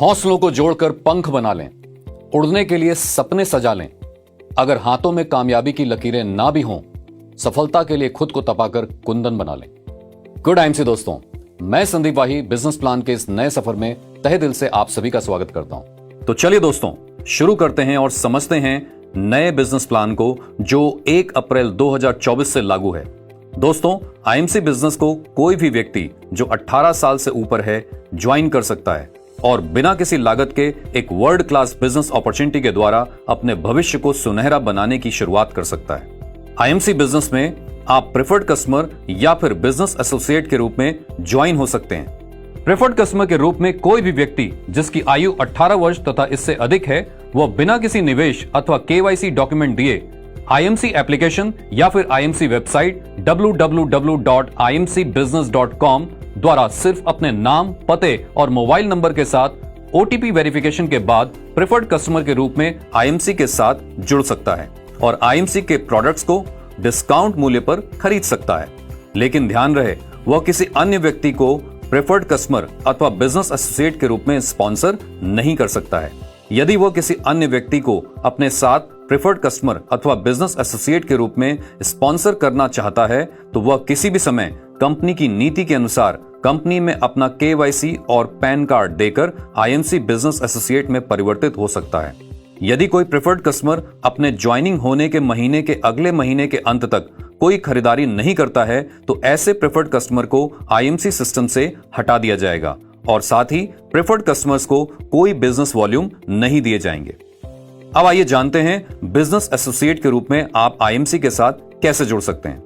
हौसलों को जोड़कर पंख बना लें, उड़ने के लिए सपने सजा लें। अगर हाथों में कामयाबी की लकीरें ना भी हों, सफलता के लिए खुद को तपाकर कुंदन बना लें। गुड आईएमसी दोस्तों, मैं संदीप वाही बिजनेस प्लान के इस नए सफर में तहे दिल से आप सभी का स्वागत करता हूं। तो चलिए दोस्तों, शुरू करते हैं और समझते हैं नए बिजनेस प्लान को जो 1 अप्रैल 2024 से लागू है। दोस्तों, आईएमसी बिजनेस को कोई भी व्यक्ति जो 18 साल से ऊपर है ज्वाइन कर सकता है और बिना किसी लागत के एक वर्ल्ड क्लास बिजनेस अपॉर्चुनिटी के द्वारा अपने भविष्य को सुनहरा बनाने की शुरुआत कर सकता है। आईएमसी बिजनेस में आप प्रेफर्ड कस्टमर या फिर बिजनेस एसोसिएट के रूप में ज्वाइन हो सकते हैं। प्रेफर्ड कस्टमर के रूप में कोई भी व्यक्ति जिसकी आयु 18 वर्ष तथा इससे अधिक है, वह बिना किसी निवेश अथवा केवाईसी डॉक्यूमेंट दिए आईएमसी एप्लीकेशन या फिर आईएमसी वेबसाइट www.imcbusiness.com द्वारा सिर्फ अपने नाम, पते और मोबाइल नंबर के साथ ओटीपी वेरिफिकेशन के बाद प्रेफर्ड कस्टमर के रूप में आईएमसी के साथ जुड़ सकता है और आईएमसी के प्रोडक्ट्स को डिस्काउंट मूल्य पर खरीद सकता है। लेकिन ध्यान रहे, वह किसी अन्य व्यक्ति को प्रेफर्ड कस्टमर अथवा बिजनेस एसोसिएट के रूप में स्पॉन्सर नहीं कर सकता है। यदि वह किसी अन्य व्यक्ति को अपने साथ प्रेफर्ड कस्टमर अथवा बिजनेस एसोसिएट के रूप में स्पॉन्सर करना चाहता है तो वह किसी भी समय कंपनी की नीति के अनुसार कंपनी में अपना केवाईसी और पैन कार्ड देकर आईएमसी बिजनेस एसोसिएट में परिवर्तित हो सकता है। यदि कोई प्रेफर्ड कस्टमर अपने ज्वाइनिंग होने के महीने के अगले महीने के अंत तक कोई खरीदारी नहीं करता है तो ऐसे प्रेफर्ड कस्टमर को आईएमसी सिस्टम से हटा दिया जाएगा और साथ ही प्रेफर्ड कस्टमर्स को कोई बिजनेस वॉल्यूम नहीं दिए जाएंगे। अब आइए जानते हैं बिजनेस एसोसिएट के रूप में आप आईएमसी के साथ कैसे जुड़ सकते हैं।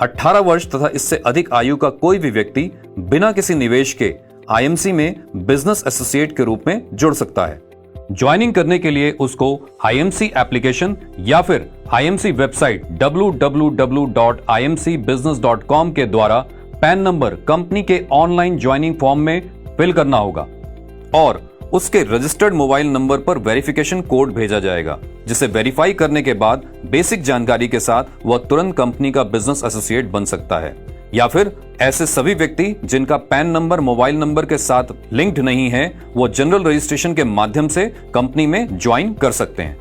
18 वर्ष तथा इससे अधिक आयु का कोई भी व्यक्ति बिना किसी निवेश के आईएमसी में बिजनेस एसोसिएट के रूप में जुड़ सकता है। ज्वाइनिंग करने के लिए उसको आईएमसी एप्लीकेशन या फिर आईएमसी वेबसाइट www.imcbusiness.com के द्वारा पैन नंबर कंपनी के ऑनलाइन ज्वाइनिंग फॉर्म में फिल करना होगा और उसके रजिस्टर्ड मोबाइल नंबर पर वेरिफिकेशन कोड भेजा जाएगा, जिसे वेरीफाई करने के बाद बेसिक जानकारी के साथ वह तुरंत कंपनी का बिजनेस एसोसिएट बन सकता है। या फिर ऐसे सभी व्यक्ति जिनका पैन नंबर मोबाइल नंबर के साथ लिंक्ड नहीं है, वो जनरल रजिस्ट्रेशन के माध्यम से कंपनी में ज्वाइन कर सकते हैं।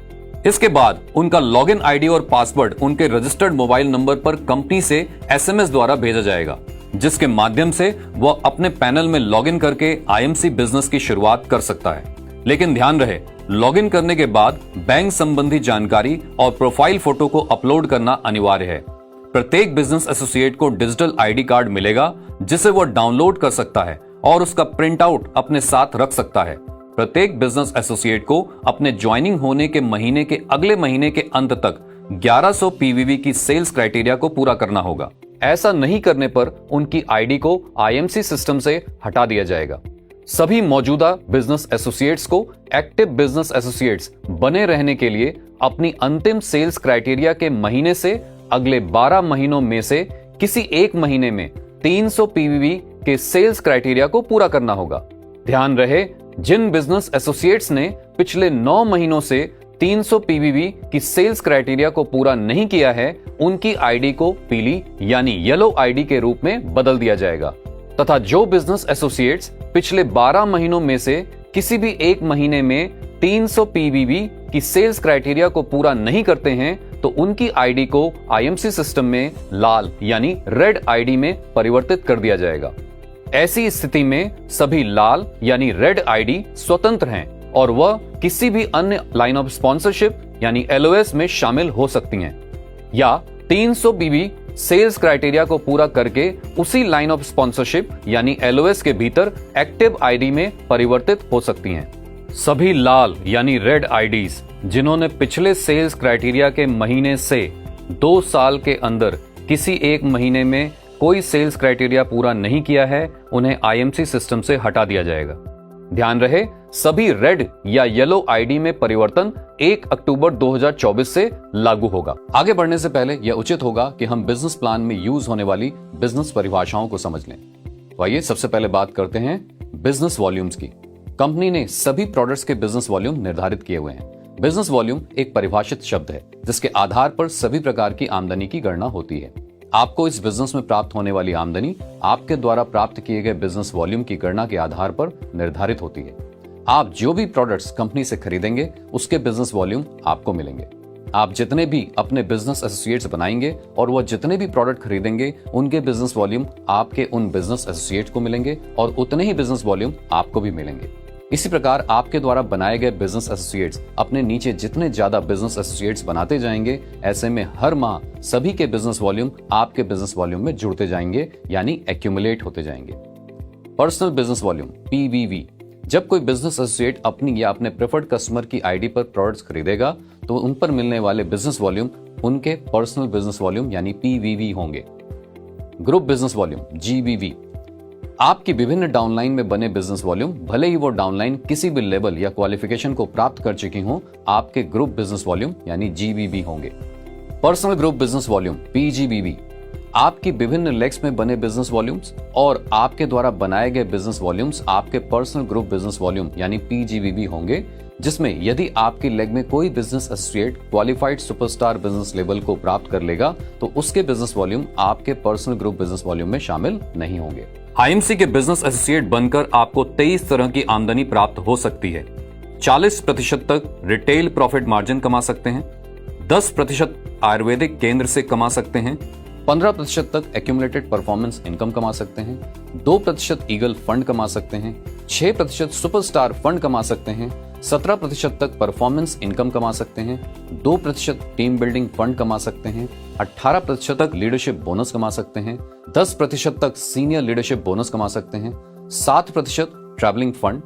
इसके बाद उनका लॉगिन आईडी और पासवर्ड उनके रजिस्टर्ड मोबाइल नंबर पर कंपनी से एसएमएस द्वारा भेजा जाएगा, जिसके माध्यम से वह अपने पैनल में लॉगिन करके आईएमसी बिजनेस की शुरुआत कर सकता है। लेकिन ध्यान रहे, लॉगिन करने के बाद बैंक संबंधी जानकारी और प्रोफाइल फोटो को अपलोड करना अनिवार्य है। प्रत्येक बिजनेस एसोसिएट को डिजिटल आईडी कार्ड मिलेगा, जिसे वह डाउनलोड कर सकता है और उसका प्रिंट आउट अपने साथ रख सकता है। प्रत्येक बिजनेस एसोसिएट को अपने ज्वाइनिंग होने के महीने के अगले महीने के अंत तक 1100 पीवीवी की सेल्स क्राइटेरिया को पूरा करना होगा। ऐसा नहीं करने पर उनकी आईडी को आईएमसी सिस्टम से हटा दिया जाएगा। सभी मौजूदा बिजनेस एसोसिएट्स को एक्टिव बिजनेस एसोसिएट्स बने रहने के लिए अपनी अंतिम सेल्स क्राइटेरिया के महीने से अगले 12 महीनों में से किसी एक महीने में 300 पीवीवी के सेल्स क्राइटेरिया को पूरा करना होगा। ध्यान रहे, जिन बिजनेस एसोसिएट्स ने पिछले 9 महीनों से 300 पीवीवी की सेल्स क्राइटेरिया को पूरा नहीं किया है, उनकी आईडी को पीली यानी येलो आईडी के रूप में बदल दिया जाएगा तथा जो बिजनेस एसोसिएट्स पिछले 12 महीनों में से किसी भी एक महीने में 300 पीवीवी की सेल्स क्राइटेरिया को पूरा नहीं करते हैं तो उनकी आईडी को आईएमसी सिस्टम में लाल यानी रेड आईडी में परिवर्तित कर दिया जाएगा। ऐसी स्थिति में सभी लाल यानी रेड आईडी स्वतंत्र हैं और वह किसी भी अन्य लाइन ऑफ स्पॉन्सरशिप यानी एलओएस में शामिल हो सकती हैं या 300 पीवी सेल्स क्राइटेरिया को पूरा करके उसी लाइन ऑफ स्पॉन्सरशिप यानी एलओएस के भीतर एक्टिव आईडी में परिवर्तित हो सकती हैं। सभी लाल यानी रेड आईडीज जिन्होंने पिछले सेल्स क्राइटेरिया के महीने से 2 साल के अंदर किसी एक महीने में कोई सेल्स क्राइटेरिया पूरा नहीं किया है, उन्हें आईएमसी सिस्टम से हटा दिया जाएगा। ध्यान रहे, सभी रेड या येलो आईडी में परिवर्तन 1 अक्टूबर 2024 से लागू होगा। आगे बढ़ने से पहले यह उचित होगा कि हम बिजनेस प्लान में यूज होने वाली बिजनेस परिभाषाओं को समझ लें। तो आइए सबसे पहले बात करते हैं बिजनेस वॉल्यूम्स की। कंपनी ने सभी प्रोडक्ट्स के बिजनेस वॉल्यूम निर्धारित किए हुए हैं। बिजनेस वॉल्यूम एक परिभाषित शब्द है जिसके आधार पर सभी प्रकार की आमदनी की गणना होती है। आपको इस बिजनेस में प्राप्त होने वाली आमदनी आपके द्वारा प्राप्त किए गए बिजनेस वॉल्यूम की गणना के आधार पर निर्धारित होती है। आप जो भी प्रोडक्ट्स कंपनी से खरीदेंगे उसके बिजनेस वॉल्यूम आपको मिलेंगे। आप जितने भी अपने बिजनेस एसोसिएट्स बनाएंगे और वह जितने भी प्रोडक्ट खरीदेंगे उनके बिजनेस वॉल्यूम आपके उन बिजनेस एसोसिएट्स को मिलेंगे और उतने ही बिजनेस वॉल्यूम आपको भी मिलेंगे। इसी प्रकार आपके द्वारा बनाए गए बिजनेस एसोसिएट्स अपने नीचे जितने ज्यादा बिजनेस एसोसिएट्स बनाते जाएंगे, ऐसे में हर माह सभी के बिजनेस वॉल्यूम आपके बिजनेस वॉल्यूम में जुड़ते जाएंगे, यानी एक्यूमुलेट होते जाएंगे। Personal business volume PVV. जब कोई बिजनेस एसोसिएट अपनी या अपने प्रेफर्ड कस्टमर की आईडी पर प्रोडक्ट्स खरीदेगा तो उन पर मिलने वाले बिजनेस वॉल्यूम उनके पर्सनल बिजनेस वॉल्यूम यानी पीवीवी होंगे। Group business volume GBV. आपकी विभिन्न डाउनलाइन में बने बिजनेस वॉल्यूम, भले ही वो डाउनलाइन किसी भी लेवल या क्वालिफिकेशन को प्राप्त कर चुकी हो, आपके ग्रुप बिजनेस वॉल्यूम यानी जीबीवी होंगे। Personal group business volume PGBV. आपकी विभिन्न लेग्स में बने बिजनेस वॉल्यूम्स और आपके द्वारा बनाए गए बिजनेस वॉल्यूम्स आपके पर्सनल ग्रुप बिजनेस वॉल्यूम यानी पीजीबीवी होंगे, जिसमें यदि आपकी लेग में कोई business associate qualified superstar business level को प्राप्त कर लेगा तो उसके बिजनेस वॉल्यूम आपके पर्सनल ग्रुप बिजनेस वॉल्यूम में शामिल नहीं होंगे। आईएमसी के बिजनेस एसोसिएट बनकर आपको 23 तरह की आमदनी प्राप्त हो सकती है। 40% तक रिटेल प्रॉफिट मार्जिन कमा सकते हैं, 10% आयुर्वेदिक केंद्र से कमा सकते हैं, 15% तक एक्यूमुलेटेड परफॉर्मेंस इनकम कमा सकते हैं, 2% ईगल फंड कमा सकते हैं, 6% सुपरस्टार फंड कमा सकते हैं, 17% तक परफॉर्मेंस इनकम कमा सकते हैं, 2% टीम बिल्डिंग फंड कमा सकते हैं, 18% तक लीडरशिप बोनस कमा सकते हैं, 10% तक सीनियर लीडरशिप बोनस कमा सकते हैं, 7% ट्रैवलिंग फंड,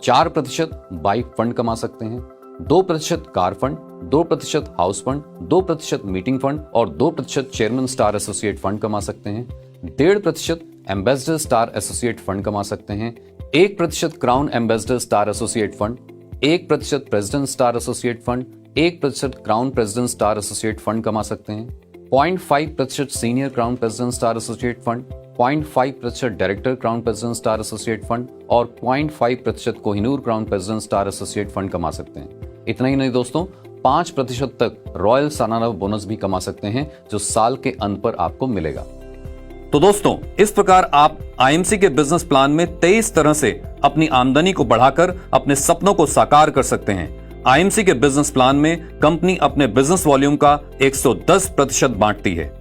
4% बाइक फंड कमा सकते हैं, 2% car fund, 2% house fund, 2% meeting fund और 2% चेयरमैन स्टार एसोसिएट फंड कमा सकते हैं, 1.5% एम्बेसडर स्टार एसोसिएट फंड कमा सकते हैं, 1% crown ambassador star associate fund, 1% president star associate fund, 1% crown president star associate fund कमा सकते हैं, 0.5% senior crown president star associate fund, 0.5% director crown president star associate fund और 0.5% Kohinoor crown president star associate fund कमा सकते हैं। इतना ही नहीं दोस्तों, 5% तक रॉयल सालाना बोनस भी कमा सकते हैं जो साल के अंत पर आपको मिलेगा। तो दोस्तों, इस प्रकार आप आईएमसी के बिजनेस प्लान में 23 तरह से अपनी आमदनी को बढ़ाकर अपने सपनों को साकार कर सकते हैं। आईएमसी के बिजनेस प्लान में कंपनी अपने बिजनेस वॉल्यूम का 110% बांटती है।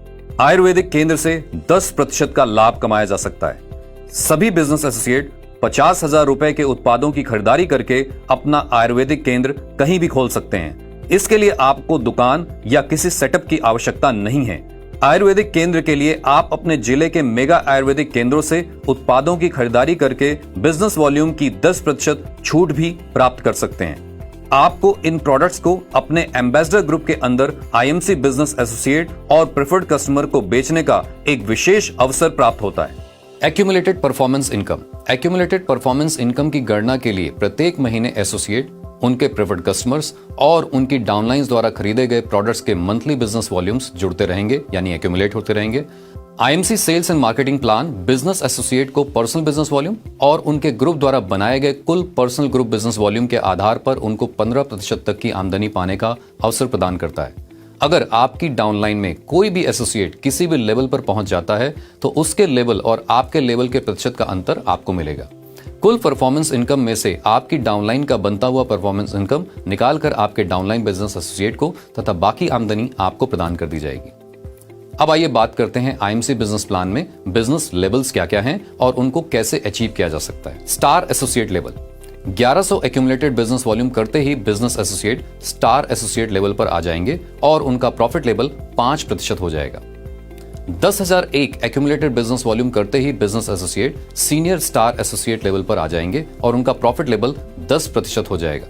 आयुर्वेदिक केंद्र से 10% का लाभ कमाया जा सकता है। सभी बिजनेस एसोसिएट 50,000 रुपए के उत्पादों की खरीदारी करके अपना आयुर्वेदिक केंद्र कहीं भी खोल सकते हैं। इसके लिए आपको दुकान या किसी सेटअप की आवश्यकता नहीं है। आयुर्वेदिक केंद्र के लिए आप अपने जिले के मेगा आयुर्वेदिक केंद्रों से उत्पादों की खरीदारी करके बिजनेस वॉल्यूम की 10% छूट भी प्राप्त कर सकते हैं। आपको इन प्रोडक्ट्स को अपने एम्बेसडर ग्रुप के अंदर आईएमसी बिजनेस एसोसिएट और प्रेफर्ड कस्टमर को बेचने का एक विशेष अवसर प्राप्त होता है। Accumulated performance income. Accumulated performance income की गणना के लिए प्रत्येक महीने एसोसिएट, उनके प्रेफर्ड कस्टमर्स और उनकी डाउनलाइंस द्वारा खरीदे गए प्रोडक्ट्स के मंथली बिजनेस वॉल्यूम्स जुड़ते रहेंगे, यानी एक्यूमुलेट होते रहेंगे। IMC sales and marketing plan business associate को पर्सनल बिजनेस वॉल्यूम और उनके ग्रुप द्वारा बनाए गए कुल पर्सनल ग्रुप बिजनेस वॉल्यूम के आधार पर उनको 15% तक की आमदनी पाने का अवसर प्रदान करता है। अगर आपकी डाउनलाइन में कोई भी एसोसिएट किसी भी लेवल पर पहुंच जाता है तो उसके लेवल और आपके लेवल के प्रतिशत का अंतर आपको मिलेगा। कुल परफॉर्मेंस इनकम में से आपकी डाउनलाइन का बनता हुआ परफॉर्मेंस इनकम निकालकर आपके डाउनलाइन बिजनेस एसोसिएट को तथा बाकी आमदनी आपको प्रदान कर दी जाएगी। अब आइए बात करते हैं आईएमसी बिजनेस प्लान में बिजनेस लेवल्स क्या क्या हैं और उनको कैसे अचीव किया जा सकता है। Star associate level. 1100 accumulated business volume करते ही business associate star associate level पर आ जाएंगे और उनका प्रॉफिट लेवल 5% हो जाएगा। 10,001 एक्यूमुलेटेड बिजनेस वॉल्यूम करते ही business associate senior star associate level पर आ जाएंगे और उनका प्रॉफिट लेवल 10% हो जाएगा।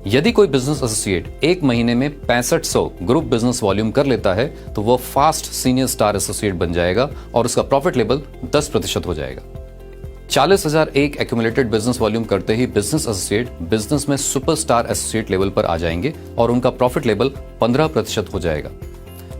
यदि कोई बिजनेस एसोसिएट एक महीने में 6500 ग्रुप बिजनेस वॉल्यूम कर लेता है तो वह फास्ट सीनियर स्टार एसोसिएट बन जाएगा और उसका प्रॉफिट लेवल 10% हो जाएगा। 40,001 एक्यूमुलेटेड बिजनेस वॉल्यूम करते ही बिजनेस एसोसिएट बिजनेस में सुपरस्टार एसोसिएट लेवल पर आ जाएंगे और उनका प्रॉफिट लेवल 15% हो जाएगा।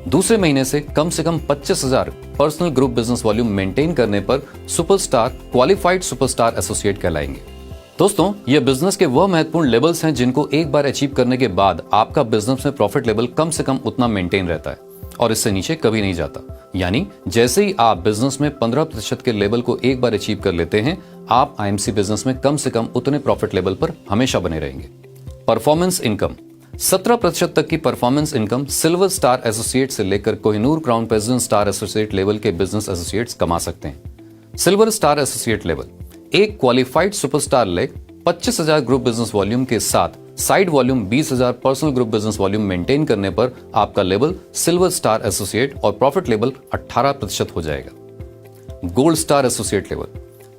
दूसरे महीने से कम 25,000 personal group business volume maintain करने पर सुपरस्टार क्वालिफाइड सुपरस्टार एसोसिएट कहलाएंगे। दोस्तों, ये बिजनेस के वह महत्वपूर्ण लेवल्स हैं जिनको एक बार अचीव करने के बाद आपका बिजनेस में प्रॉफिट लेवल कम से कम उतना मेंटेन रहता है और इससे नीचे कभी नहीं जाता। यानी जैसे ही आप बिजनेस में 15% के लेवल को एक बार अचीव कर लेते हैं, आप आईएमसी बिजनेस में कम से कम उतने प्रॉफिट लेवल पर हमेशा बने रहेंगे। परफॉर्मेंस इनकम 17% तक की performance income silver star associate से लेकर Kohinoor crown president star associate level के बिजनेस एसोसिएट्स कमा सकते हैं। सिल्वर स्टार एसोसिएट लेवल, एक qualified superstar leg 25,000 group business volume के साथ side volume 20,000 personal group business volume maintain करने पर आपका लेवल सिल्वर स्टार एसोसिएट और प्रॉफिट लेवल 18% हो जाएगा। गोल्ड स्टार एसोसिएट लेवल,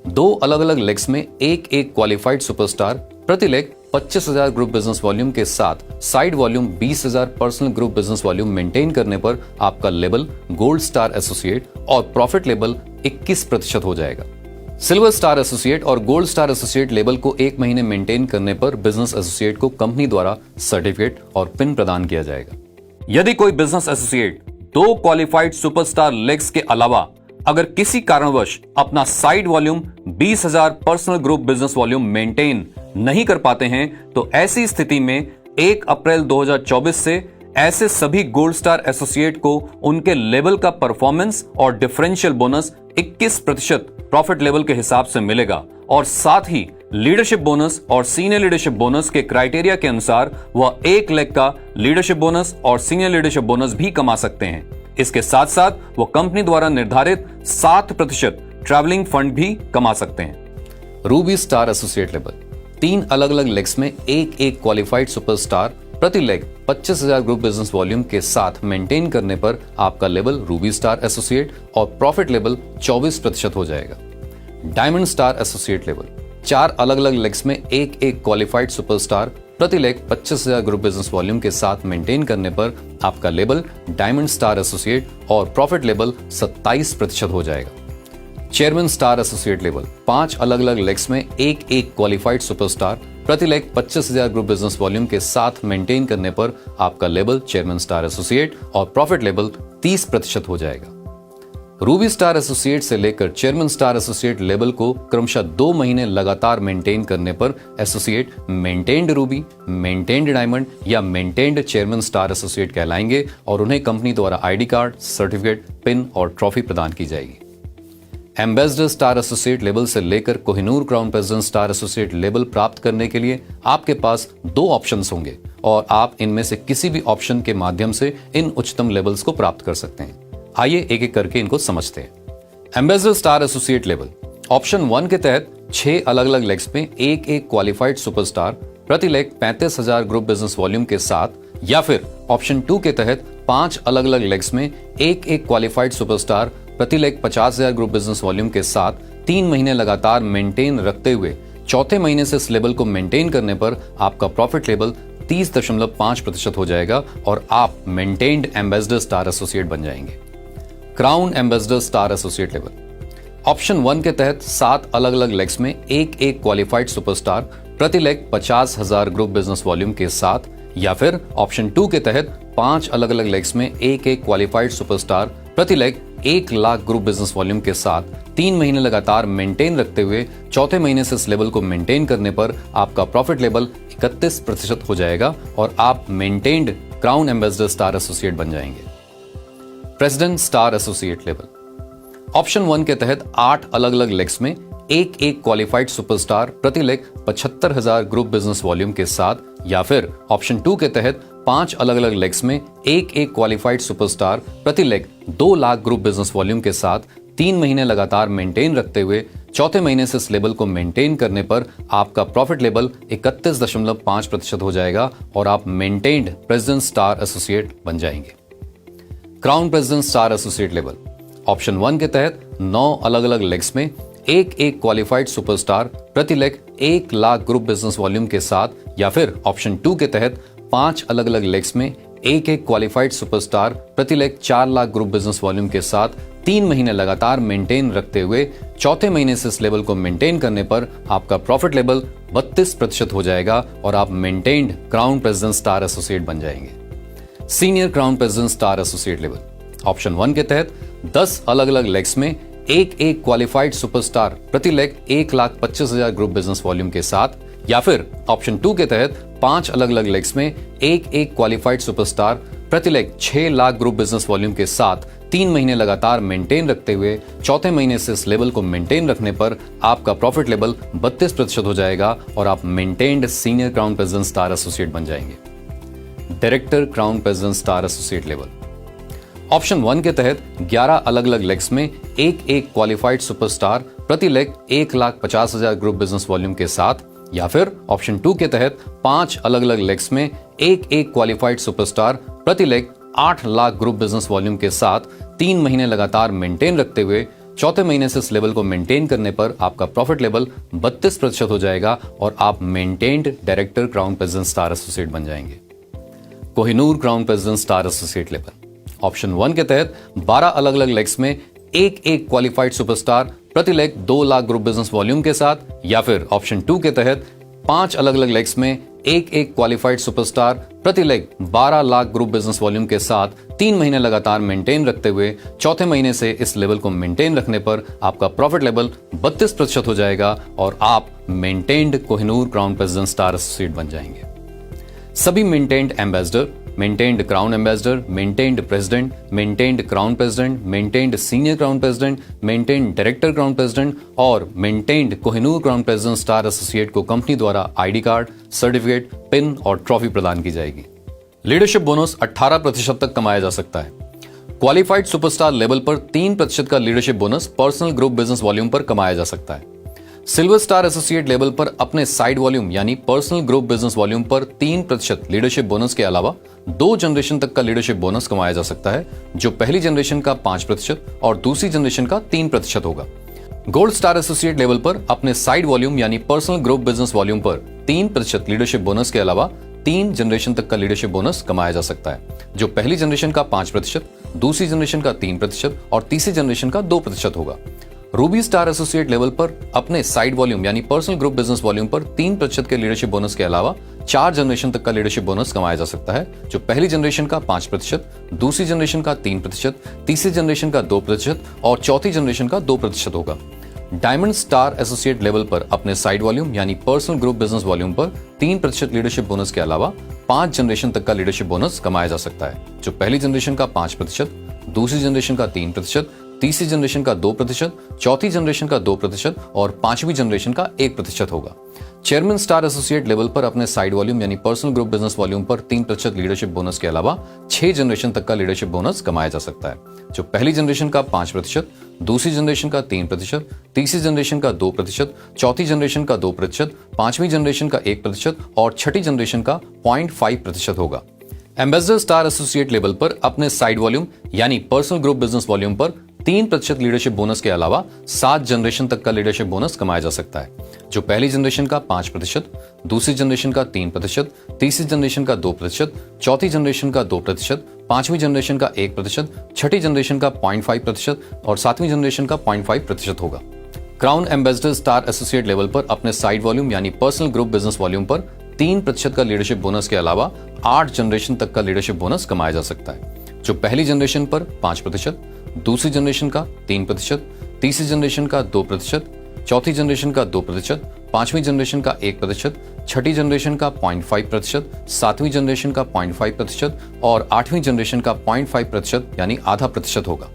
2 अलग अलग लेग्स में एक क्वालिफाइड सुपरस्टार, प्रति लेग 25,000 ग्रुप बिजनेस वॉल्यूम के साथ side volume 20,000 personal group business volume maintain करने पर आपका लेवल गोल्ड स्टार एसोसिएट और प्रॉफिट लेवल 21% हो जाएगा। सिल्वर स्टार एसोसिएट और गोल्ड स्टार एसोसिएट लेवल को 1 महीने मेंटेन करने पर बिजनेस एसोसिएट को कंपनी द्वारा सर्टिफिकेट और पिन प्रदान किया जाएगा। यदि कोई business associate 2 qualified superstar legs के अलावा अगर किसी कारणवश अपना side volume 20,000 personal group business volume maintain नहीं कर पाते हैं, तो ऐसी स्थिति में 1 अप्रैल 2024 से ऐसे सभी गोल्ड स्टार एसोसिएट को उनके लेवल का परफॉर्मेंस और डिफरेंशियल बोनस 21% प्रॉफिट लेवल के हिसाब से मिलेगा और साथ ही लीडरशिप बोनस और सीनियर लीडरशिप बोनस के क्राइटेरिया के अनुसार वह 1 लाख का लीडरशिप बोनस और सीनियर लीडरशिप बोनस भी कमा सकते हैं। इसके साथ साथ वो कंपनी द्वारा निर्धारित 7% ट्रैवलिंग फंड भी कमा सकते हैं। रूबी स्टार एसोसिएट लेवल, 3 अलग अलग लेग्स में एक क्वालिफाइड सुपरस्टार, प्रति लेग 25,000 ग्रुप बिजनेस वॉल्यूम के साथ मेंटेन करने पर आपका लेवल रूबी स्टार एसोसिएट और प्रॉफिट लेवल 24% हो जाएगा। डायमंड स्टार एसोसिएट लेवल, 4 अलग अलग लेग्स में एक क्वालिफाइड सुपरस्टार, प्रति लेग 25,000 ग्रुप बिजनेस वॉल्यूम के साथ मेंटेन करने पर आपका लेवल डायमंड स्टार एसोसिएट और प्रॉफिट लेवल 27% हो जाएगा। चेयरमैन स्टार एसोसिएट लेवल, 5 अलग अलग लेग्स में एक क्वालिफाइड सुपरस्टार, प्रति लेग 25,000 ग्रुप बिजनेस वॉल्यूम के साथ मेंटेन करने पर आपका लेवल चेयरमैन स्टार एसोसिएट और प्रॉफिट लेवल 30% हो जाएगा। रूबी स्टार एसोसिएट से लेकर चेयरमैन स्टार एसोसिएट लेवल को क्रमशः 2 महीने लगातार मेंटेन करने पर associate maintained Ruby, maintained diamond या मेंटेन्ड चेयरमैन स्टार एसोसिएट कहलाएंगे और उन्हें कंपनी द्वारा आईडी कार्ड, सर्टिफिकेट, पिन और ट्रॉफी प्रदान की जाएगी। एम्बेसडर स्टार एसोसिएट लेवल से लेकर Kohinoor crown president star associate level प्राप्त करने के लिए आपके पास 2 ऑप्शंस होंगे और आप इनमें से किसी भी ऑप्शन के माध्यम से इन उच्चतम लेवल्स को प्राप्त कर सकते हैं। आइए एक एक करके इनको समझते हैं। Ambassador star associate level, option 1 के तहत 6 अलग अलग लेग्स में एक क्वालिफाइड सुपरस्टार, प्रति लेग 35,000 ग्रुप बिजनेस वॉल्यूम के साथ, या फिर ऑप्शन 2 के तहत 5 अलग अलग लेग्स में एक क्वालिफाइड सुपरस्टार, प्रति लेग 50,000 ग्रुप बिजनेस वॉल्यूम के साथ 3 महीने लगातार मेंटेन रखते हुए चौथे महीने से इस लेवल को मेंटेन करने पर आपका प्रॉफिट लेवल 30.5% हो जाएगा और आप मेंटेन्ड एम्बेसडर स्टार एसोसिएट बन जाएंगे। Crown ambassador star associate level, option 1 के तहत 7 अलग अलग लेग्स में एक क्वालिफाइड सुपरस्टार, प्रति लेग 50,000 ग्रुप बिजनेस वॉल्यूम के साथ, या फिर ऑप्शन 2 के तहत 5 अलग अलग लेग्स में एक क्वालिफाइड सुपरस्टार, प्रति leg 1 lakh group business volume के साथ 3 महीने लगातार मेंटेन रखते हुए चौथे महीने से इस लेवल को मेंटेन करने पर आपका प्रॉफिट लेवल 31% हो जाएगा और आप maintained crown ambassador star associate बन जाएंगे। President star associate level, option 1 के तहत 8 अलग अलग लेग्स में एक क्वालिफाइड सुपरस्टार, प्रति लेग 75,000 ग्रुप बिजनेस वॉल्यूम के साथ, या फिर ऑप्शन 2 के तहत 5 अलग अलग लेग्स में एक क्वालिफाइड सुपरस्टार, प्रति leg 2 lakh group business volume के साथ 3 महीने लगातार मेंटेन रखते हुए चौथे महीने से इस लेवल को मेंटेन करने पर आपका प्रॉफिट लेवल 31.5% हो जाएगा और आप मेंटेन्ड प्रेसिडेंट स्टार एसोसिएट बन जाएंगे। Crown president star associate level, option 1 के तहत 9 अलग अलग लेग्स में एक क्वालिफाइड सुपरस्टार, प्रति leg 1 lakh group business volume के साथ, या फिर ऑप्शन 2 के तहत 5 अलग अलग लेग्स में एक क्वालिफाइड सुपरस्टार, प्रति leg 4 lakh group business volume के साथ 3 महीने लगातार मेंटेन रखते हुए चौथे महीने से इस लेवल को मेंटेन करने पर आपका प्रॉफिट लेवल 32% हो जाएगा और आप maintained crown president star associate बन जाएंगे। Senior crown president star associate level, option 1 के तहत 10 अलग अलग लेग्स में एक क्वालिफाइड सुपरस्टार, प्रति लेग 1,25,000 ग्रुप बिजनेस वॉल्यूम के साथ, या फिर ऑप्शन 2 के तहत 5 अलग अलग लेग्स में एक क्वालिफाइड सुपरस्टार, प्रति leg 6 lakh group business volume के साथ 3 महीने लगातार मेंटेन रखते हुए चौथे महीने से इस लेवल को मेंटेन रखने पर आपका प्रॉफिट लेवल 32% हो जाएगा और आप maintained senior crown president star associate बन जाएंगे। Director crown president star associate level. Option 1 के तहत 11 अलग अलग लेग्स में एक क्वालिफाइड सुपरस्टार प्रति लेग 1,50,000 ग्रुप बिजनेस वॉल्यूम के साथ, या फिर ऑप्शन 2 के तहत 5 अलग अलग लेग्स में एक क्वालिफाइड सुपरस्टार प्रति leg 8 lakh group business volume के साथ 3 महीने लगातार मेंटेन रखते हुए चौथे महीने से इस लेवल को मेंटेन करने पर आपका प्रॉफिट लेवल 32% हो जाएगा और आप maintained director crown president star associate बन जाएंगे। Kohinoor crown president star associate level. Option 1 के तहत 12 अलग अलग लेग्स में एक क्वालिफाइड सुपरस्टार प्रति leg 2 lakh group business volume के साथ, या फिर ऑप्शन 2 के तहत 5 अलग अलग लेग्स में एक क्वालिफाइड सुपरस्टार प्रति leg 12 lakh group business volume के साथ 3 महीने लगातार मेंटेन रखते हुए चौथे महीने से इस लेवल को मेंटेन रखने पर आपका प्रॉफिट लेवल 32% हो जाएगा और आप maintained Kohinoor crown president star associate बन जाएंगे। सभी maintained ambassador, maintained crown ambassador, maintained president, maintained crown president, maintained senior crown president, maintained director crown president और maintained Kohinoor crown president star associate को कंपनी द्वारा आईडी कार्ड, सर्टिफिकेट, पिन और trophy प्रदान की जाएगी। लीडरशिप बोनस 18% तक कमाया जा सकता है। क्वालिफाइड सुपरस्टार लेवल पर 3% का leadership bonus personal group business volume पर कमाया जा सकता है। सिल्वर स्टार एसोसिएट लेवल पर अपने साइड वॉल्यूम यानी पर्सनल ग्रुप बिजनेस वॉल्यूम पर 3% लीडरशिप बोनस के अलावा 2 जनरेशन तक का लीडरशिप बोनस कमाया जा सकता है, जो पहली जनरेशन का 5% और दूसरी जनरेशन का 3% होगा। गोल्ड स्टार एसोसिएट लेवल पर अपने साइड वॉल्यूम यानी पर्सनल ग्रुप बिजनेस वॉल्यूम पर 3% लीडरशिप बोनस के अलावा 3 जनरेशन तक का लीडरशिप बोनस कमाया जा सकता है, जो पहली जनरेशन का 5%, दूसरी जनरेशन का 3% और तीसरी जनरेशन का 2% होगा। रूबी स्टार एसोसिएट लेवल पर अपने साइड वॉल्यूम यानी पर्सनल ग्रुप बिजनेस वॉल्यूम पर 3% के लीडरशिप बोनस के अलावा 4 जनरेशन तक का लीडरशिप बोनस कमाया जा सकता है, जो पहली जनरेशन का 5%, दूसरी जनरेशन का 3%, तीसरी जनरेशन का 2% और चौथी जनरेशन का 2% होगा। डायमंड स्टार एसोसिएट लेवल पर अपने साइड वॉल्यूम यानी पर्सनल ग्रुप बिजनेस वॉल्यूम पर 3% लीडरशिप बोनस के अलावा 5 जनरेशन तक का लीडरशिप बोनस कमाया जा सकता है, जो पहली जनरेशन का 5%, दूसरी जनरेशन का 3%, तीसरी जनरेशन का 2%, चौथी जनरेशन का 2% और पांचवी जनरेशन का 1% होगा। चेयरमैन स्टार एसोसिएट लेवल पर अपने साइड वॉल्यूम यानी पर्सनल ग्रुप बिजनेस वॉल्यूम पर 3% लीडरशिप बोनस के अलावा 6 जनरेशन तक का लीडरशिप बोनस कमाया जा सकता है, जो पहली जनरेशन का 5%, दूसरी जनरेशन का 3%, तीसरी जनरेशन का 2%, चौथी जनरेशन का 2%, पांचवी जनरेशन का 1% और छठी जनरेशन का 0.5% होगा। एम्बेसडर स्टार एसोसिएट लेवल पर अपने साइड वॉल्यूम यानी पर्सनल ग्रुप बिजनेस वॉल्यूम पर 3% लीडरशिप बोनस के अलावा 7 जनरेशन तक का लीडरशिप बोनस कमाया जा सकता है, जो पहली जनरेशन का 5%, दूसरी जनरेशन का 3%, तीसरी जनरेशन का 2%, चौथी जनरेशन का 2%, पांचवी जनरेशन का 1%, छठी जनरेशन का 0.5% और सातवीं जनरेशन का 0.5% होगा। Crown ambassador star associate level पर अपने साइड वॉल्यूम यानी पर्सनल ग्रुप बिजनेस वॉल्यूम पर 3% का लीडरशिप बोनस के अलावा 8 जनरेशन तक का लीडरशिप बोनस कमाया जा सकता है, जो पहली जनरेशन पर 5%, दूसरी जनरेशन का 3%, तीसरी जनरेशन का 2%, चौथी जनरेशन का 2%, पांचवी जनरेशन का 1%, छठी जनरेशन का 0.5%, सातवीं जनरेशन का 0.5% और आठवीं जनरेशन का 0.5% यानी आधा प्रतिशत होगा।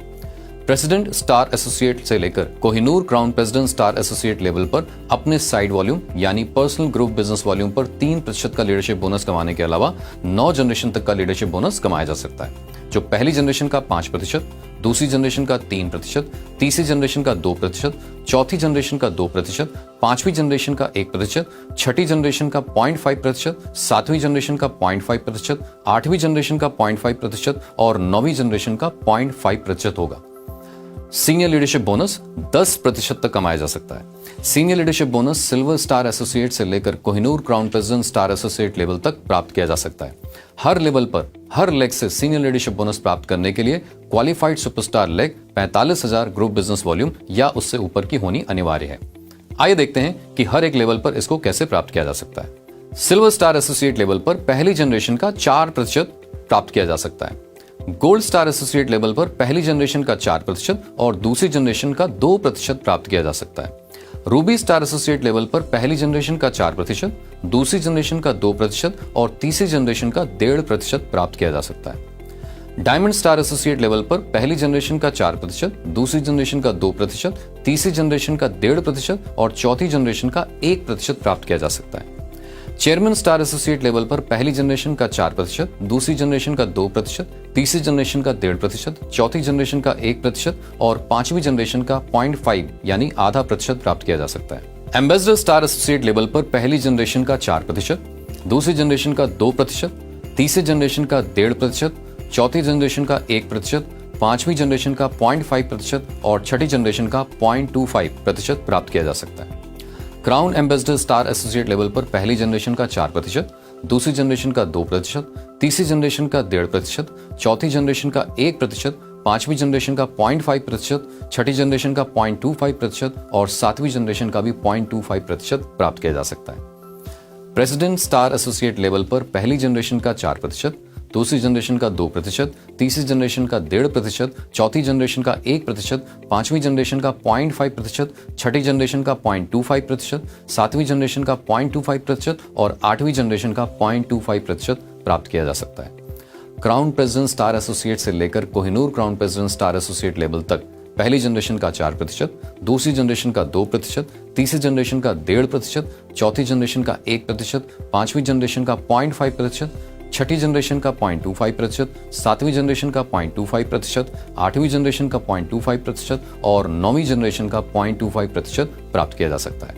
प्रेसिडेंट स्टार एसोसिएट से लेकर Kohinoor crown president star associate level पर अपने साइड वॉल्यूम यानी पर्सनल ग्रुप बिजनेस वॉल्यूम पर 3% का लीडरशिप बोनस कमाने के अलावा 9 जनरेशन तक का लीडरशिप बोनस कमाया जा सकता है, जो पहली जनरेशन का 5%, दूसरी जनरेशन का 3%, तीसरी जनरेशन का 2%, चौथी जनरेशन का 2%, पांचवी जनरेशन का 1%, छठी जनरेशन का 0.5%, सातवीं जनरेशन का 0.5%, आठवीं जनरेशन का 0.5% और नौवीं जनरेशन का 0.5% होगा। सीनियर लीडरशिप बोनस 10% तक कमाया जा सकता है। Senior leadership bonus silver star associate से लेकर Kohinoor crown president star associate level तक प्राप्त किया जा सकता है। हर लेवल पर हर लेग से सीनियर लीडरशिप बोनस प्राप्त करने के लिए qualified superstar leg 45,000 group business volume या उससे ऊपर की होनी अनिवार्य है। आइए देखते हैं कि हर एक लेवल पर इसको कैसे प्राप्त किया जा सकता है। सिल्वर स्टार एसोसिएट लेवल पर पहली जनरेशन का 4% प्राप्त किया जा सकता है। गोल्ड स्टार एसोसिएट लेवल पर पहली जनरेशन का 4% और दूसरी जनरेशन का 2% प्राप्त किया जा सकता है। रूबी स्टार एसोसिएट लेवल पर पहली जनरेशन का 4%, दूसरी जनरेशन का 2% और तीसरी जनरेशन का 1.5% प्राप्त किया जा सकता है। डायमंड स्टार एसोसिएट लेवल पर पहली जनरेशन का 4%, दूसरी जनरेशन का 2%, तीसरी जनरेशन का 1.5% और चौथी जनरेशन का 1% प्राप्त किया जा सकता है। चेयरमैन स्टार एसोसिएट लेवल पर पहली जनरेशन का 4%, दूसरी जनरेशन का 2%, तीसरी जनरेशन का 1.5%, चौथी जनरेशन का 1% और पांचवी जनरेशन का 0.5 यानी आधा प्रतिशत प्राप्त किया जा सकता है। एम्बेसडर स्टार एसोसिएट लेवल पर पहली जनरेशन का 4%, दूसरी जनरेशन का 2%, तीसरी जनरेशन का 1.5%, चौथी जनरेशन का 1%, पांचवी जनरेशन का 0.5% और छठी जनरेशन का 0.25% प्राप्त किया जा सकता है। Crown ambassador star associate level पर पहली जनरेशन का 4%, दूसरी जनरेशन का 2%, तीसरी जनरेशन का 1.5%, चौथी जनरेशन का 1%, पांचवी जनरेशन का 0.5%, छठी जनरेशन का 0.25% और सातवीं जनरेशन का भी 0.25% प्राप्त किया जा सकता है। प्रेसिडेंट स्टार एसोसिएट लेवल पर पहली जनरेशन का 4%, दूसरी जनरेशन का 2%, तीसरी जनरेशन का 1.5%, चौथी जनरेशन का 1%, पांचवी जनरेशन का 0.5%, छठी जनरेशन का 0.25%, सातवीं जनरेशन का 0.25% और आठवीं जनरेशन का 0.25% प्राप्त किया जा सकता है। क्राउन प्रेसिडेंट स्टार एसोसिएट से लेकर Kohinoor crown president star associate level तक पहली जनरेशन का 4%, दूसरी जनरेशन का 2%, तीसरी जनरेशन का 1.5%, चौथी जनरेशन का 1%, पांचवी जनरेशन का 0.5%, छठी जनरेशन का 0.25%, सातवीं जनरेशन का 0.25%, आठवीं जनरेशन का 0.25% और नौवीं जनरेशन का 0.25% प्राप्त किया जा सकता है।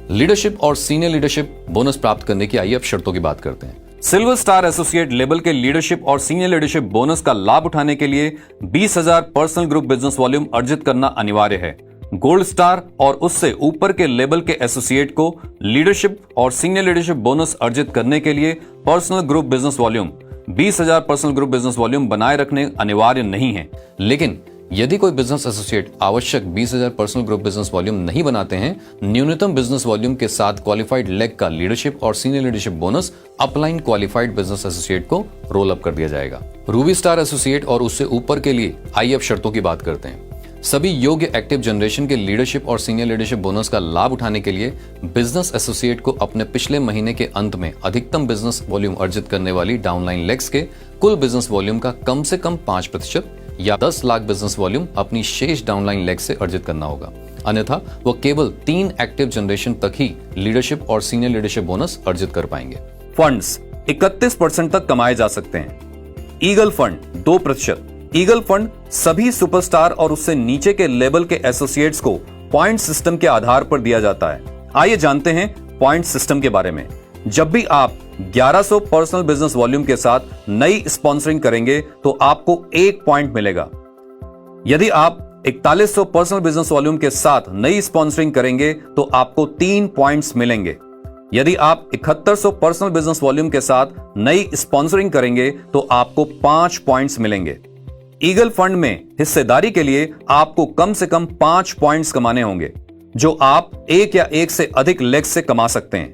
लीडरशिप और सीनियर लीडरशिप बोनस प्राप्त करने की आइए अब शर्तों की बात करते हैं। सिल्वर स्टार एसोसिएट लेवल के लीडरशिप और सीनियर लीडरशिप बोनस का लाभ उठाने के लिए 20,000 पर्सनल ग्रुप बिजनेस वॉल्यूम अर्जित करना अनिवार्य है। गोल्ड स्टार और उससे ऊपर के लेवल के एसोसिएट को लीडरशिप और सीनियर लीडरशिप बोनस अर्जित करने के लिए personal group business volume 20,000 personal group business volume बनाए रखने अनिवार्य नहीं है। लेकिन यदि कोई बिजनेस एसोसिएट आवश्यक 20,000 पर्सनल ग्रुप बिजनेस वॉल्यूम नहीं बनाते हैं, न्यूनतम बिजनेस वॉल्यूम के साथ क्वालिफाइड लेग का लीडरशिप और senior leadership bonus upline qualified business associate को रोल अप कर दिया जाएगा। रूबी स्टार एसोसिएट और उससे ऊपर के लिए आइए अब शर्तों की बात करते हैं। सभी योग्य एक्टिव जनरेशन के लीडरशिप और सीनियर लीडरशिप बोनस का लाभ उठाने के लिए बिजनेस एसोसिएट को अपने पिछले महीने के अंत में अधिकतम बिजनेस वॉल्यूम अर्जित करने वाली डाउनलाइन लेग्स के कुल बिजनेस वॉल्यूम का कम से कम 5% या 10 लाख बिजनेस वॉल्यूम अपनी शेष डाउनलाइन लेग से अर्जित करना होगा। अन्यथा वो केवल 3 एक्टिव जनरेशन तक ही लीडरशिप और सीनियर लीडरशिप बोनस अर्जित कर पाएंगे। फंड्स 31% तक कमाए जा सकते हैं। Eagle fund 2%। ईगल फंड सभी सुपरस्टार और उससे नीचे के लेवल के एसोसिएट्स को पॉइंट सिस्टम के आधार पर दिया जाता है। आइए जानते हैं पॉइंट सिस्टम के बारे में। जब भी आप 1100 पर्सनल बिजनेस वॉल्यूम के साथ नई स्पॉन्सरिंग करेंगे तो आपको 1 पॉइंट मिलेगा। यदि आप 4100 पर्सनल बिजनेस वॉल्यूम के साथ नई स्पॉन्सरिंग करेंगे तो आपको 3 पॉइंट्स मिलेंगे। यदि आप 7100 पर्सनल बिजनेस वॉल्यूम के साथ नई स्पॉन्सरिंग करेंगे तो आपको 5 पॉइंट्स मिलेंगे। ईगल फंड में हिस्सेदारी के लिए आपको कम से कम 5 पॉइंट्स कमाने होंगे, जो आप एक या एक से अधिक लेग्स से कमा सकते हैं।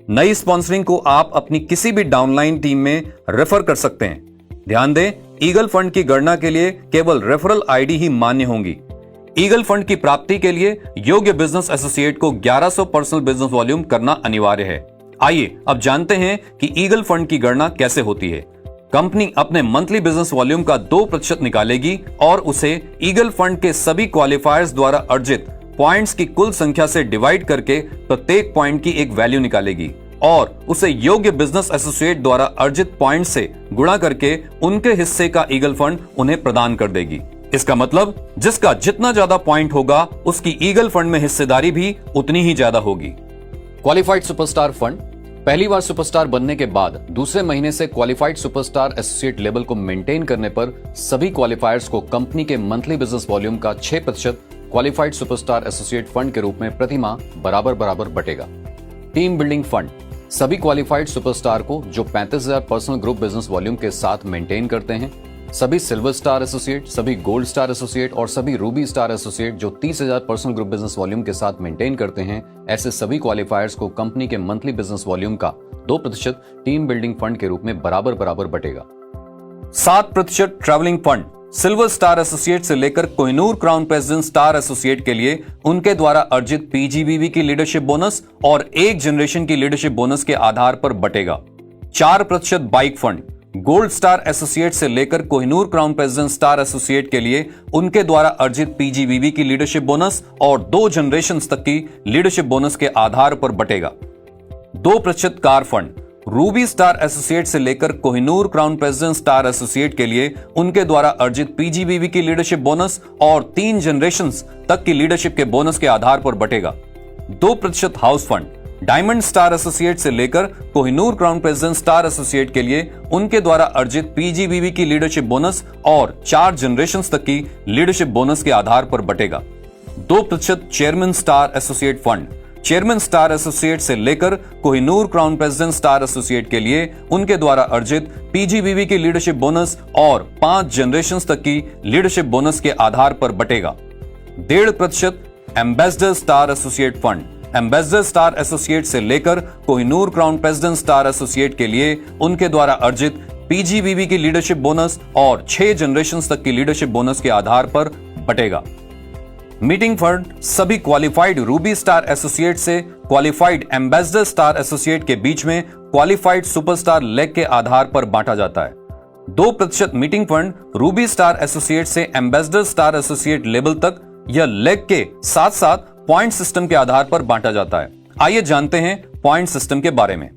नई स्पॉन्सरिंग को आप अपनी किसी भी डाउनलाइन टीम में रेफर कर सकते हैं। ध्यान दें, ईगल फंड की गणना के लिए केवल रेफरल आईडी ही मान्य होंगी। ईगल फंड की प्राप्ति के लिए योग्य बिजनेस एसोसिएट को 1100 पर्सनल बिजनेस वॉल्यूम करना अनिवार्य है। आइए अब जानते हैं कि ईगल फंड की गणना कैसे होती है। कंपनी अपने मंथली बिजनेस वॉल्यूम का 2% निकालेगी और उसे ईगल फंड के सभी क्वालिफायर्स द्वारा अर्जित पॉइंट्स की कुल संख्या से डिवाइड करके प्रत्येक पॉइंट की एक वैल्यू निकालेगी और उसे योग्य बिजनेस एसोसिएट द्वारा अर्जित पॉइंट से गुणा करके उनके हिस्से का ईगल फंड उन्हें प्रदान कर देगी। इसका मतलब जिसका जितना ज्यादा पॉइंट होगा उसकी ईगल फंड में हिस्सेदारी भी उतनी ही ज्यादा होगी। क्वालिफाइड सुपरस्टार फंड पहली बार सुपरस्टार बनने के बाद दूसरे महीने से क्वालिफाइड सुपरस्टार एसोसिएट लेवल को मेंटेन करने पर सभी क्वालिफायर्स को कंपनी के मंथली बिजनेस वॉल्यूम का 6% क्वालिफाइड सुपरस्टार एसोसिएट फंड के रूप में प्रति माह बराबर बराबर बटेगा। टीम बिल्डिंग फंड सभी क्वालिफाइड सुपरस्टार को जो 35,000 पर्सनल ग्रुप बिजनेस वॉल्यूम के साथ मेंटेन करते हैं, सभी सिल्वर स्टार एसोसिएट, सभी गोल्ड स्टार एसोसिएट और सभी रूबी स्टार एसोसिएट जो 30,000 पर्सनल ग्रुप बिजनेस वॉल्यूम के साथ मेंटेन करते हैं, ऐसे सभी क्वालिफायर्स को कंपनी के मंथली बिजनेस वॉल्यूम का 2% टीम बिल्डिंग फंड के रूप में बराबर बराबर बटेगा। 7% travelling fund silver star associate से लेकर Kohinoor crown president star associate के लिए उनके द्वारा अर्जित पीजीबीवी की लीडरशिप बोनस और एक जनरेशन की लीडरशिप बोनस के आधार पर बटेगा। 4% bike fund gold star associate से लेकर Kohinoor crown president star associate के लिए उनके द्वारा अर्जित पीजीबीवी की लीडरशिप बोनस और 2 जनरेशंस तक की लीडरशिप बोनस के आधार पर बटेगा। 2% car fund Ruby star associate से लेकर Kohinoor crown president star associate के लिए उनके द्वारा अर्जित पीजीबीवी की लीडरशिप बोनस और 3 जनरेशंस तक की लीडरशिप के बोनस के आधार पर बटेगा। 2% house fund diamond star associate से लेकर Kohinoor crown president star associate के लिए उनके द्वारा अर्जित पीजीबीवी की लीडरशिप बोनस और 4 जनरेशंस तक की लीडरशिप बोनस के आधार पर बटेगा। 2% chairman star associate fund chairman star associate से लेकर Kohinoor crown president star associate के लिए उनके द्वारा अर्जित पीजीबीवी की लीडरशिप बोनस और 5 जनरेशंस तक की लीडरशिप बोनस के आधार पर बटेगा। 1.5% ambassador star associate fund ambassador star associate से लेकर Kohinoor crown president star associate के लिए उनके द्वारा अर्जित पीजीबीवी की लीडरशिप बोनस और 6 जनरेशंस तक की लीडरशिप बोनस के आधार पर बटेगा। मीटिंग फंड सभी क्वालिफाइड रूबी स्टार एसोसिएट से क्वालिफाइड एम्बेसडर स्टार एसोसिएट के बीच में क्वालिफाइड सुपरस्टार लेग के आधार पर बांटा जाता है। 2% meeting fund Ruby star associate से एम्बेसडर स्टार एसोसिएट लेवल तक यह लेग के साथ साथ पॉइंट सिस्टम के आधार पर बांटा जाता है। आइए जानते हैं पॉइंट सिस्टम के बारे में।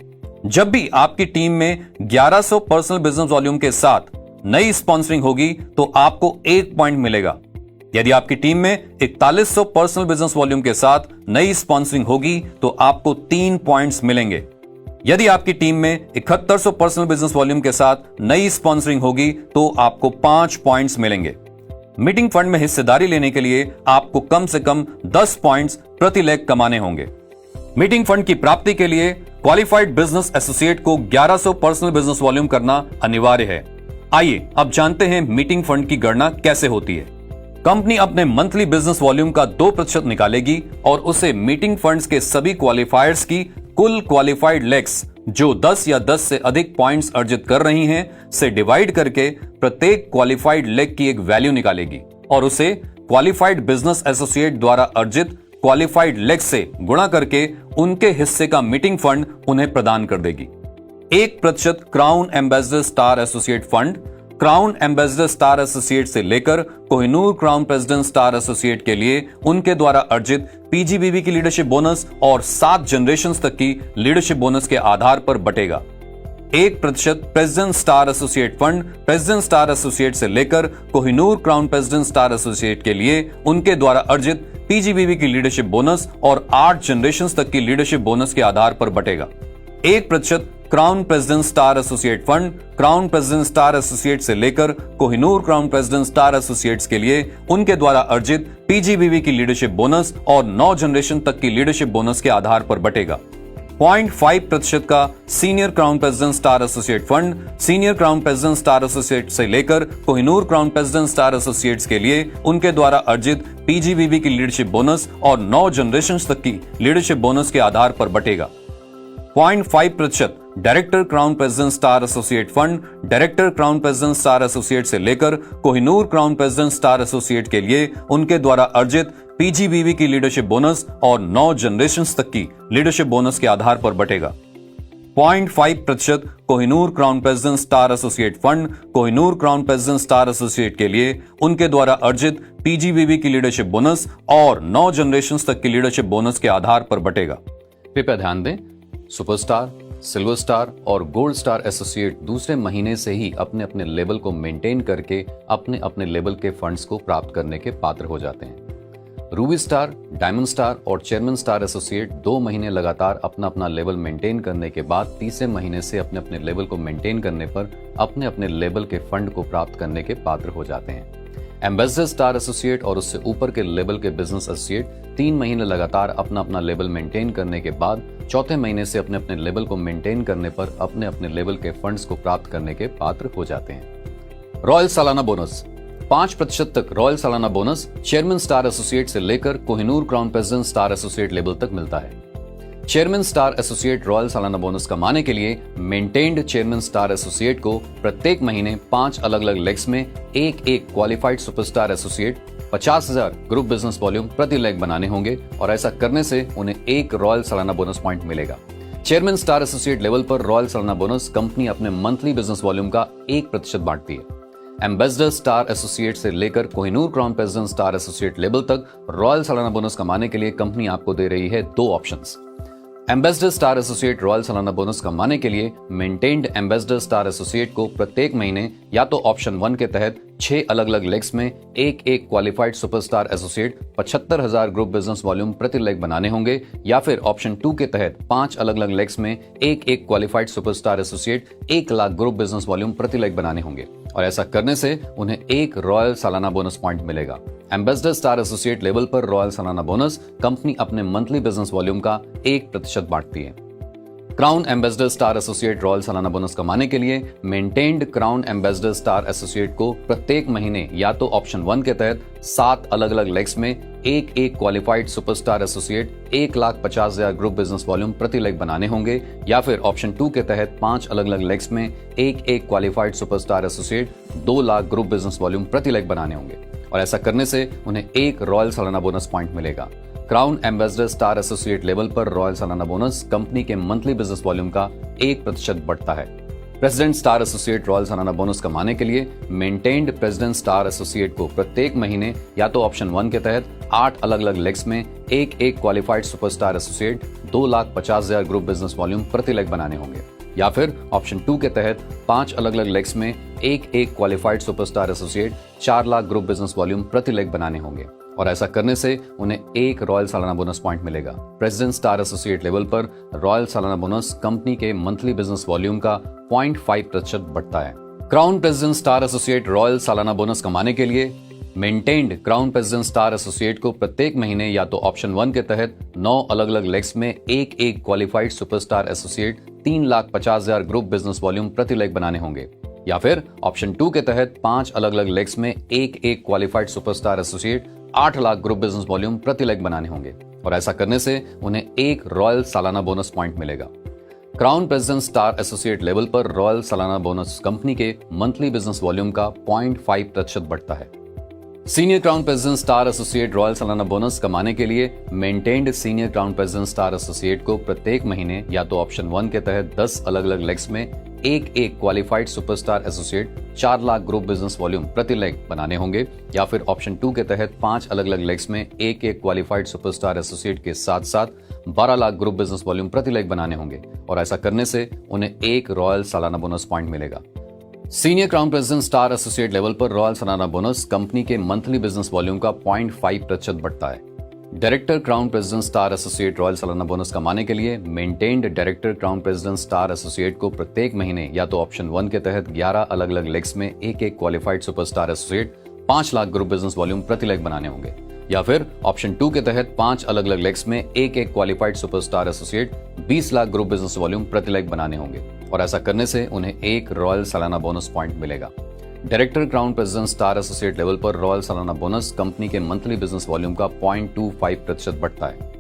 जब भी आपकी टीम में 1100 पर्सनल बिजनेस वॉल्यूम के साथ नई स्पॉन्सरिंग होगी तो आपको 1 पॉइंट मिलेगा। यदि आपकी टीम में 4100 पर्सनल बिजनेस वॉल्यूम के साथ नई स्पॉन्सरिंग होगी तो आपको 3 पॉइंट्स मिलेंगे। यदि आपकी टीम में 7100 पर्सनल बिजनेस वॉल्यूम के साथ नई स्पॉन्सरिंग होगी तो आपको 5 पॉइंट्स मिलेंगे। मीटिंग फंड में हिस्सेदारी लेने के लिए आपको कम से कम 10 पॉइंट्स प्रति लेग कमाने होंगे। मीटिंग फंड की प्राप्ति के लिए क्वालिफाइड बिजनेस एसोसिएट को 1100 पर्सनल बिजनेस वॉल्यूम करना अनिवार्य है। आइए अब जानते हैं मीटिंग फंड की गणना कैसे होती है। कंपनी अपने मंथली बिजनेस वॉल्यूम का 2% निकालेगी और उसे मीटिंग फंड्स के सभी क्वालिफायर्स की कुल क्वालिफाइड लेग्स जो 10 या 10 से अधिक पॉइंट्स अर्जित कर रही हैं से डिवाइड करके प्रत्येक क्वालिफाइड लेग की एक वैल्यू निकालेगी और उसे क्वालिफाइड बिजनेस एसोसिएट द्वारा अर्जित क्वालिफाइड लेग से गुणा करके उनके हिस्से का मीटिंग फंड उन्हें प्रदान कर देगी। 1% crown ambassador star associate fund crown ambassador star associate से लेकर Kohinoor crown president star associate के लिए उनके द्वारा अर्जित पीजीबीवी की लीडरशिप बोनस और 7 जनरेशंस तक की लीडरशिप बोनस के आधार पर बटेगा। 1% president star associate fund president star associate से लेकर Kohinoor crown president star associate के लिए उनके द्वारा अर्जित पीजीबीवी की लीडरशिप बोनस और 8 जनरेशंस तक की लीडरशिप बोनस के आधार पर बटेगा। 1% crown president star associate fund crown president star associate से लेकर Kohinoor crown president star associates के लिए उनके द्वारा अर्जित पीजीबीवी की लीडरशिप बोनस और 9 जनरेशन तक की लीडरशिप बोनस के आधार पर बटेगा। 0.5% का senior crown president star associate fund senior crown president star associate से लेकर Kohinoor crown president star associates के लिए उनके द्वारा अर्जित पीजीबीवी की लीडरशिप बोनस और 9 जनरेशन तक की लीडरशिप बोनस के आधार पर बटेगा। 0.5% director crown president star associate fund director crown president star associate से लेकर Kohinoor crown president star associate के लिए उनके द्वारा अर्जित पीजीबीवी की लीडरशिप बोनस और 9 जनरेशंस तक की लीडरशिप बोनस के आधार पर बटेगा। 0.5% Kohinoor crown president star associate fund Kohinoor crown president star associate के लिए उनके द्वारा अर्जित पीजीबीवी की लीडरशिप बोनस और 9 जनरेशंस तक की लीडरशिप बोनस के आधार पर बटेगा। कृपया ध्यान दें, सुपरस्टार, सिल्वर स्टार और गोल्ड स्टार एसोसिएट दूसरे महीने से ही अपने अपने लेवल को मेंटेन करके अपने अपने लेवल के फंड्स को प्राप्त करने के पात्र हो जाते हैं। रूबी स्टार, डायमंड स्टार और चेयरमैन स्टार एसोसिएट 2 महीने लगातार अपना अपना लेवल मेंटेन करने के बाद तीसरे महीने से अपने अपने लेवल को मेंटेन करने पर अपने अपने लेवल के फंड को प्राप्त करने के पात्र हो जाते हैं। एम्बेसडर स्टार एसोसिएट और उससे ऊपर के लेवल के बिजनेस एसोसिएट 3 महीने लगातार अपना अपना लेवल मेंटेन करने के बाद चौथे महीने से अपने अपने लेवल को मेंटेन करने पर अपने अपने लेवल के फंड्स को प्राप्त करने के पात्र हो जाते हैं। रॉयल सालाना बोनस 5% तक रॉयल सालाना बोनस चेयरमैन स्टार एसोसिएट से लेकर Kohinoor crown president star associate level तक मिलता है। चेयरमैन स्टार एसोसिएट रॉयल सालाना बोनस कमाने के लिए मेंटेन्ड चेयरमैन स्टार एसोसिएट को प्रत्येक महीने 5 अलग अलग लेग्स में एक qualified superstar associate 50,000 group business volume प्रति लेग बनाने होंगे और ऐसा करने से उन्हें 1 रॉयल सालाना बोनस पॉइंट मिलेगा। चेयरमैन स्टार एसोसिएट लेवल पर रॉयल सालाना बोनस कंपनी अपने मंथली बिजनेस वॉल्यूम का 1% बांटती है। एम्बेसडर स्टार एसोसिएट से लेकर Kohinoor crown president star associate level तक रॉयल सालाना बोनस कमाने के लिए कंपनी आपको दे रही है 2 options. Ambassador star associate royal सालाना बोनस कमाने के लिए मेंटेन्ड एम्बेसडर स्टार एसोसिएट को प्रत्येक महीने या तो ऑप्शन 1 के तहत 6 अलग अलग लेग्स में एक qualified superstar associate 75,000 group business volume प्रति लेग बनाने होंगे, या फिर ऑप्शन 2 के तहत 5 अलग अलग लेग्स में एक qualified superstar associate 1 lakh group business volume प्रति लेग बनाने होंगे, और ऐसा करने से उन्हें 1 रॉयल सालाना बोनस पॉइंट मिलेगा। एम्बेसडर स्टार एसोसिएट लेवल पर रॉयल सालाना बोनस कंपनी अपने मंथली बिजनेस वॉल्यूम का 1% बांटती है। Crown ambassador star associate royal सालाना बोनस कमाने के लिए maintained crown ambassador star associate को प्रत्येक महीने या तो ऑप्शन 1 के तहत 7 अलग अलग लेग्स में एक qualified superstar associate 1,50,000 group business volume प्रति लेग बनाने होंगे, या फिर ऑप्शन 2 के तहत 5 अलग अलग लेग्स में एक qualified superstar associate 2 lakh group business volume प्रति लेग बनाने होंगे, और ऐसा करने से उन्हें 1 रॉयल सालाना बोनस पॉइंट मिलेगा। Crown ambassador star associate level पर रॉयल सालाना बोनस कंपनी के मंथली बिजनेस वॉल्यूम का 1% बढ़ता है। प्रेसिडेंट स्टार एसोसिएट रॉयल सालाना बोनस कमाने के लिए मेंटेन्ड प्रेसिडेंट स्टार एसोसिएट को प्रत्येक महीने या तो ऑप्शन 1 के तहत 8 अलग अलग लेग्स में एक qualified superstar associate 2,50,000 group business volume प्रति लेग बनाने होंगे, या फिर ऑप्शन 2 के तहत 5 अलग अलग लेग्स में एक qualified superstar associate 4 lakh group business volume प्रति लेग बनाने होंगे, और ऐसा करने से उन्हें 1 रॉयल सालाना बोनस पॉइंट मिलेगा। प्रेसिडेंट स्टार एसोसिएट लेवल पर रॉयल सालाना बोनस कंपनी के मंथली बिजनेस वॉल्यूम का 0.5% बढ़ता है। Crown president star associate royal सालाना बोनस कमाने के लिए maintained crown president star associate को प्रत्येक महीने या तो ऑप्शन 1 के तहत 9 अलग अलग लेग्स में एक qualified superstar associate 3,50,000 group business volume प्रति लेग बनाने होंगे, या फिर ऑप्शन 2 के तहत 5 अलग अलग लेग्स में एक qualified superstar associate 8 lakh group business volume प्रति लेग बनाने होंगे, और ऐसा करने से उन्हें 1 रॉयल सालाना बोनस पॉइंट मिलेगा। Crown president star associate level पर रॉयल सालाना बोनस कंपनी के मंथली बिजनेस वॉल्यूम का 0.5% बढ़ता है। Senior crown president star associate royal सालाना बोनस कमाने के लिए maintained senior crown president star associate को प्रत्येक महीने या तो ऑप्शन 1 के तहत 10 अलग अलग लेग्स में एक qualified superstar associate 4 lakh group business volume प्रति लेग बनाने होंगे, या फिर ऑप्शन 2 के तहत 5 अलग अलग लेग्स में एक क्वालिफाइड सुपरस्टार एसोसिएट के साथ साथ 12 लाख ग्रुप बिजनेस वॉल्यूम प्रति लेग बनाने होंगे, और ऐसा करने से उन्हें 1 रॉयल सालाना बोनस पॉइंट मिलेगा। Senior crown president star associate level पर रॉयल सालाना बोनस कंपनी के मंथली बिजनेस वॉल्यूम का 0.5% बढ़ता है। Director crown president star associate royal सालाना बोनस कमाने के लिए maintained director crown president star associate को प्रत्येक महीने या तो ऑप्शन 1 के तहत 11 अलग अलग लेग्स में एक qualified superstar associate 5 lakh group business volume प्रति लेग बनाने होंगे, या फिर ऑप्शन 2 के तहत 5 अलग अलग लेग्स में एक qualified superstar associate 20 lakh group business volume प्रति लेग बनाने होंगे, और ऐसा करने से उन्हें 1 रॉयल सालाना बोनस पॉइंट मिलेगा। Director crown president star associate level पर रॉयल सालाना बोनस कंपनी के मंथली बिजनेस वॉल्यूम का 0.25% बढ़ता है।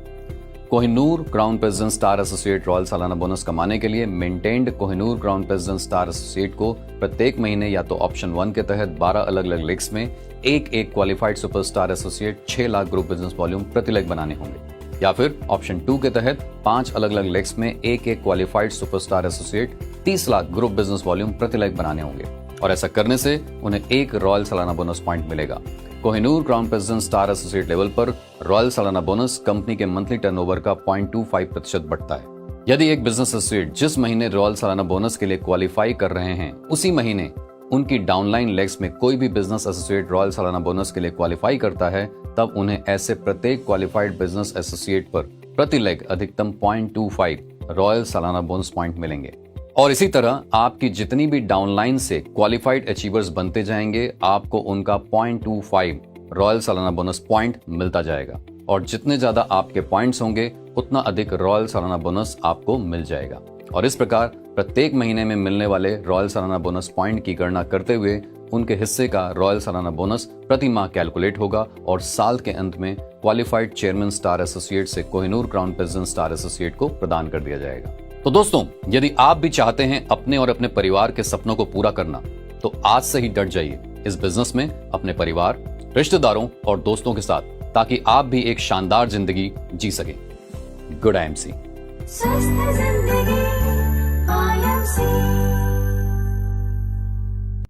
Kohinoor crown president star associate royal सालाना बोनस कमाने के लिए maintained Kohinoor crown president star associate को प्रत्येक महीने या तो ऑप्शन 1 के तहत 12 अलग अलग लेग्स में एक qualified superstar associate 6 lakh group business volume प्रति लेग बनाने होंगे, या फिर ऑप्शन 2 के तहत 5 अलग अलग लेग्स में एक qualified superstar associate 30 lakh group business volume प्रति लेग बनाने होंगे, और ऐसा करने से उन्हें 1 रॉयल सालाना बोनस पॉइंट मिलेगा। Kohinoor crown president star associate level पर रॉयल सालाना बोनस कंपनी के मंथली टर्नओवर का 0.25% बढ़ता है। यदि एक बिजनेस एसोसिएट जिस महीने रॉयल सालाना बोनस के लिए क्वालिफाई कर रहे हैं उसी महीने उनकी डाउनलाइन लेग्स में कोई भी बिजनेस एसोसिएट रॉयल सालाना बोनस के लिए क्वालिफाई करता है, तब उन्हें ऐसे प्रत्येक क्वालिफाइड बिजनेस एसोसिएट पर प्रति लेग अधिकतम 0.25 रॉयल सालाना बोनस पॉइंट मिलेंगे। और इसी तरह आपकी जितनी भी डाउनलाइन से क्वालिफाइड अचीवर्स बनते जाएंगे, आपको उनका 0.25 रॉयल सालाना बोनस पॉइंट मिलता जाएगा, और जितने ज्यादा आपके पॉइंट्स होंगे उतना अधिक रॉयल सालाना बोनस आपको मिल जाएगा। और इस प्रकार प्रत्येक महीने में मिलने वाले रॉयल सालाना बोनस पॉइंट की गणना करते हुए उनके हिस्से का रॉयल सालाना बोनस प्रति माह कैलकुलेट होगा, और साल के अंत में क्वालिफाइड चेयरमैन स्टार एसोसिएट से Kohinoor crown president star associate को प्रदान कर दिया जाएगा। तो दोस्तों, यदि आप भी चाहते हैं अपने और अपने परिवार के सपनों को पूरा करना, तो आज से ही डट जाइए इस बिजनेस में अपने परिवार, रिश्तेदारों और दोस्तों के साथ, ताकि आप भी एक शानदार जिंदगी जी सकें। Good IMC। से